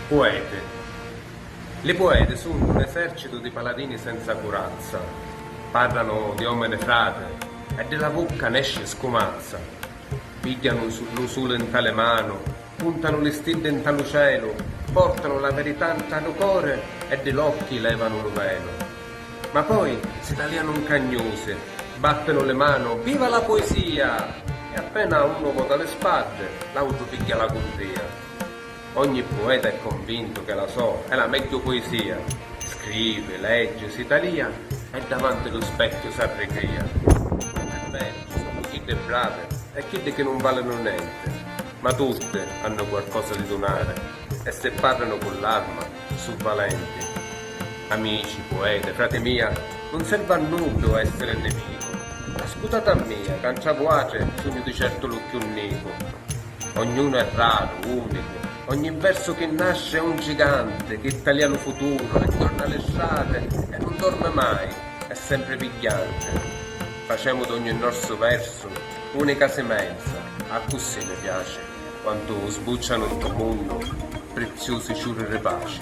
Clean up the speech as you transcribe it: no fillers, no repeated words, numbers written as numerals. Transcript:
Poete. Le poete sono un esercito di paladini senza corazza. Parlano di omene frate e della bocca ne esce scomazza. Pigliano l'usula in tale mano, puntano le stelle in tale cielo, portano la verità in tale cuore e dell'occhi levano lo velo. Ma poi si tagliano un cagnose, battono le mani, viva la poesia! E appena uno vota le spade, l'altro piglia la cordia. Ogni poeta è convinto che la so è la meglio poesia. Scrive, legge, si talia e davanti allo specchio si arrecria. È vero, ci sono chi è brave e chi che non valgono niente, ma tutte hanno qualcosa di donare e se parlano con l'arma sono valenti. Amici, poete, frate mia, non serve a nulla essere nemico. Ascoltate a mia, cancia voce, sogno di certo l'occhio unico. Ognuno è raro, unico. Ogni verso che nasce è un gigante che taglia il futuro e torna alle strade e non dorme mai, è sempre pigliante. Facciamo d'ogni nostro verso unica semenza, a così mi piace, quando sbucciano in tuo mondo preziosi ciurri pace.